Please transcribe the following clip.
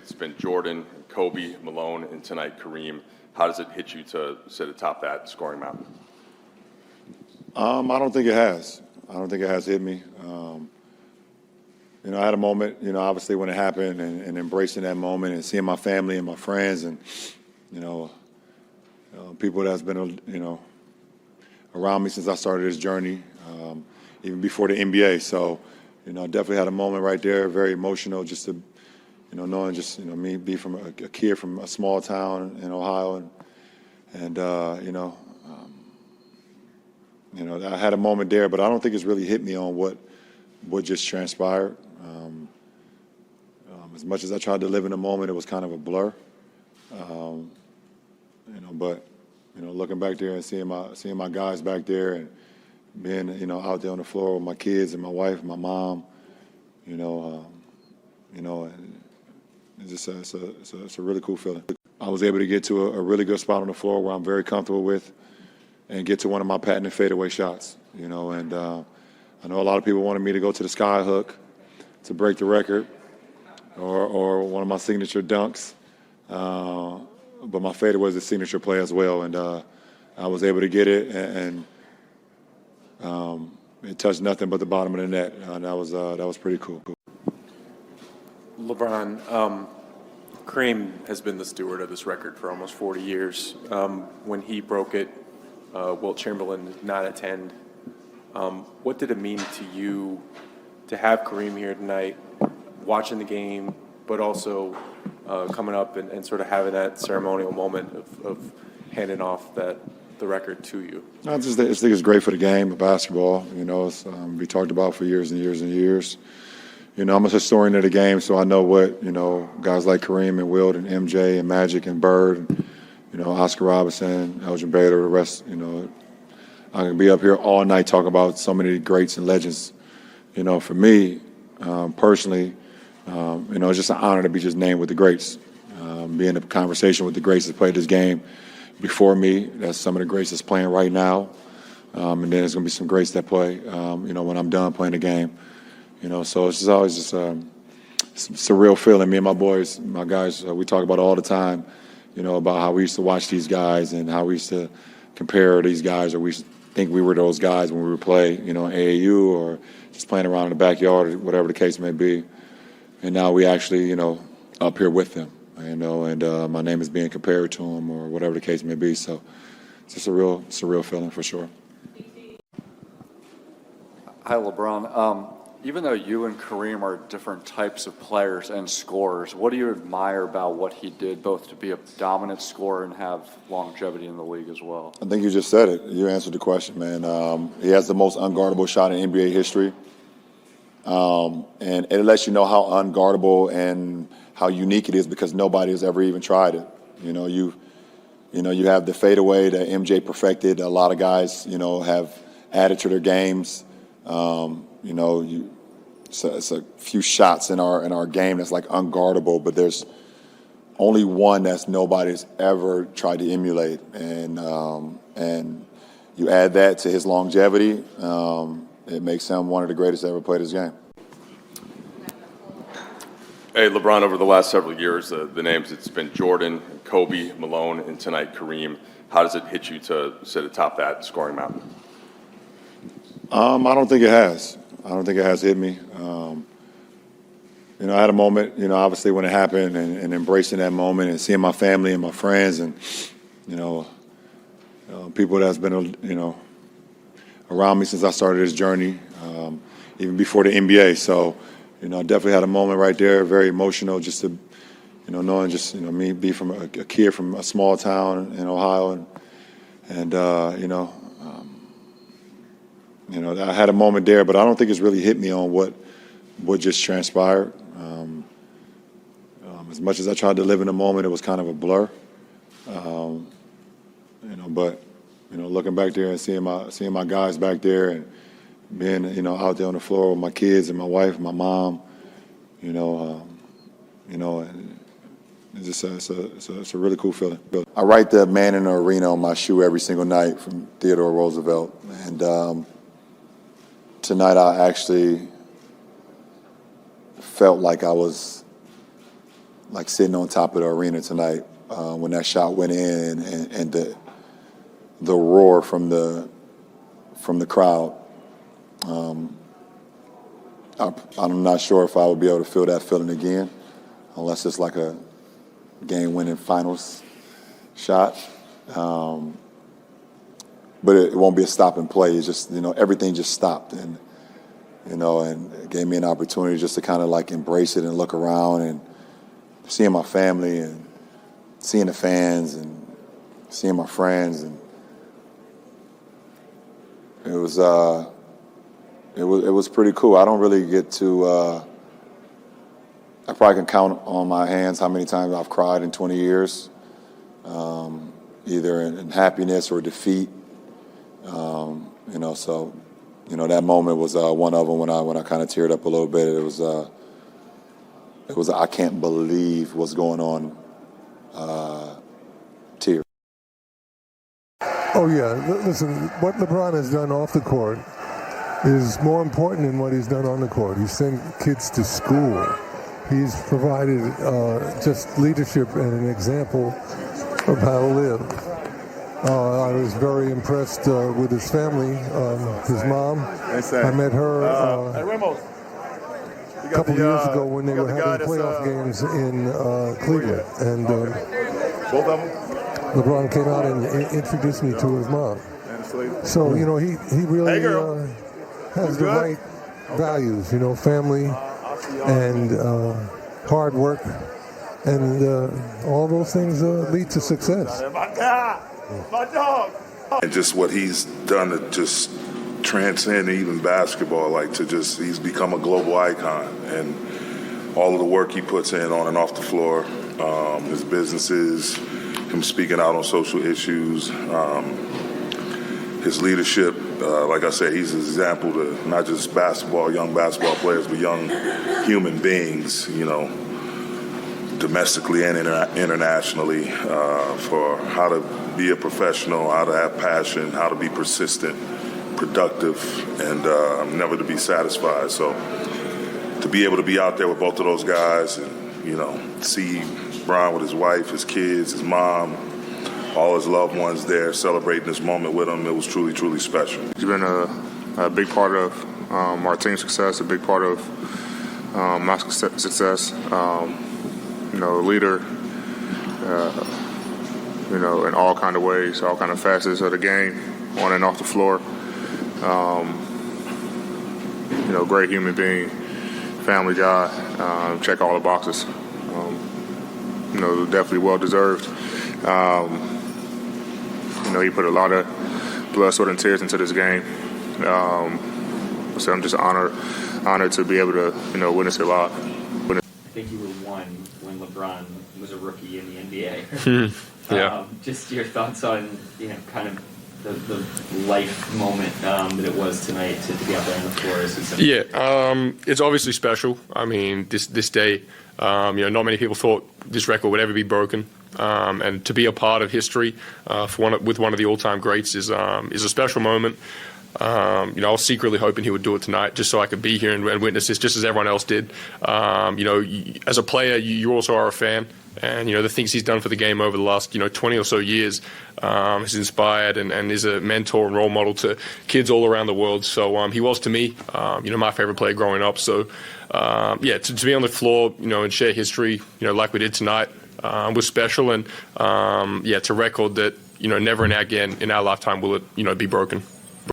it's been Jordan, Kobe, Malone, and tonight Kareem. How does it hit you to sit atop that scoring mountain? I don't think it has. I don't think it has hit me. I had a moment, obviously when it happened and embracing that moment and seeing my family and my friends and, people that's been, around me since I started this journey, even before the NBA. So, definitely had a moment right there, very emotional just to, knowing just, me be from a kid from a small town in Ohio and I had a moment there, but I don't think it's really hit me on what just transpired. As much as I tried to live in the moment, it was kind of a blur. But looking back there and seeing my guys back there and being out there on the floor with my kids and my wife and my mom, and it's a really cool feeling. I was able to get to a really good spot on the floor where I'm very comfortable with, and get to one of my patented fadeaway shots. I know a lot of people wanted me to go to the sky hook to break the record, or one of my signature dunks. But my fadeaway is a signature play as well, and I was able to get it, and it touched nothing but the bottom of the net. That was pretty cool. LeBron, Kareem has been the steward of this record for almost 40 years. When he broke it, Wilt Chamberlain did not attend. What did it mean to you to have Kareem here tonight, watching the game, but also coming up and sort of having that ceremonial moment of handing off the record to you? I just think it's great for the game of basketball. It's be talked about for years and years and years. I'm a historian of the game, so I know what guys like Kareem and Wilt and MJ and Magic and Bird, Oscar Robertson, Elgin Baylor, the rest. I can be up here all night talking about so many greats and legends. For me personally, it's just an honor to be just named with the greats. Be in a conversation with the greats that played this game before me. That's some of the greats that's playing right now. And then there's going to be some greats that play, when I'm done playing the game. So it's just always just some surreal feeling. Me and my boys, my guys, we talk about it all the time, about how we used to watch these guys and how we used to compare these guys, or we used to think we were those guys when we would play, AAU or just playing around in the backyard or whatever the case may be. And now we actually, up here with them, and my name is being compared to them or whatever the case may be. So it's just a real surreal feeling for sure. Hi, LeBron. Even though you and Kareem are different types of players and scorers, what do you admire about what he did, both to be a dominant scorer and have longevity in the league as well? I think you just said it. You answered the question, man. He has the most unguardable shot in NBA history. And it lets you know how unguardable and how unique it is because nobody has ever even tried it. You have the fadeaway that MJ perfected. A lot of guys, have added to their games. It's a few shots in our game that's like unguardable, but there's only one that's nobody's ever tried to emulate, and you add that to his longevity, it makes him one of the greatest to ever play this game. Hey, LeBron, over the last several years, the names, it's been Jordan, Kobe, Malone, and tonight Kareem. How does it hit you to sit atop that scoring mountain? I don't think it has. I don't think it has hit me. I had a moment, obviously when it happened and embracing that moment and seeing my family and my friends and, people that's been, around me since I started this journey, even before the NBA. So, I definitely had a moment right there, very emotional just to, knowing just, me be from a kid from a small town in Ohio and I had a moment there, but I don't think it's really hit me on what just transpired. As much as I tried to live in the moment, it was kind of a blur. But looking back there and seeing my guys back there and being out there on the floor with my kids and my wife and my mom, and it's a really cool feeling. I write the "Man in the Arena" on my shoe every single night from Theodore Roosevelt, and tonight I actually felt like I was like sitting on top of the arena tonight when that shot went in, and the roar from the crowd. I'm not sure if I would be able to feel that feeling again, unless it's like a game-winning finals shot. But it won't be a stop and play. It's just, everything just stopped, and it gave me an opportunity just to kind of like embrace it and look around and seeing my family and seeing the fans and seeing my friends, and it was pretty cool. I don't really get to. I probably can count on my hands how many times I've cried in 20 years, either in happiness or defeat. So that moment was one of them when I kind of teared up a little bit. It was I can't believe what's going on. Tear. Oh yeah, listen. What LeBron has done off the court is more important than what he's done on the court. He's sent kids to school. He's provided just leadership and an example of how to live. I was very impressed with his family, his mom. I met her a couple years ago when they were having playoff games in Cleveland. And both of them? LeBron came out and introduced me to his mom. So, he really has the right values, family and hard work. And all those things lead to success. My dog. And just what he's done to just transcend even basketball, he's become a global icon, and all of the work he puts in on and off the floor, his businesses, him speaking out on social issues, his leadership. Like I said, he's an example to not just young basketball players, but young human beings, domestically and internationally, for how to be a professional, how to have passion, how to be persistent, productive, and never to be satisfied. So to be able to be out there with both of those guys and, see Brian with his wife, his kids, his mom, all his loved ones there celebrating this moment with him, it was truly, truly special. He's been a big part of our team's success, a big part of my success. Leader, in all kind of ways, all kind of facets of the game, on and off the floor. Great human being, family guy, check all the boxes. Definitely well-deserved. He put a lot of blood, sweat, and tears into this game. So I'm just honored to be able to, witness it live. I think you were one when LeBron was a rookie in the NBA. Yeah. Just your thoughts on, kind of the life moment that it was tonight to be out there on the floor. It's obviously special. I mean, this day, not many people thought this record would ever be broken. And to be a part of history with one of the all-time greats is a special moment. I was secretly hoping he would do it tonight just so I could be here and witness this just as everyone else did. As a player, you also are a fan. And, the things he's done for the game over the last, 20 or so years has inspired and is a mentor and role model to kids all around the world. So he was, to me, my favorite player growing up. So, to be on the floor, and share history, like we did tonight was special. And, to record that, never and again in our lifetime will it, be broken.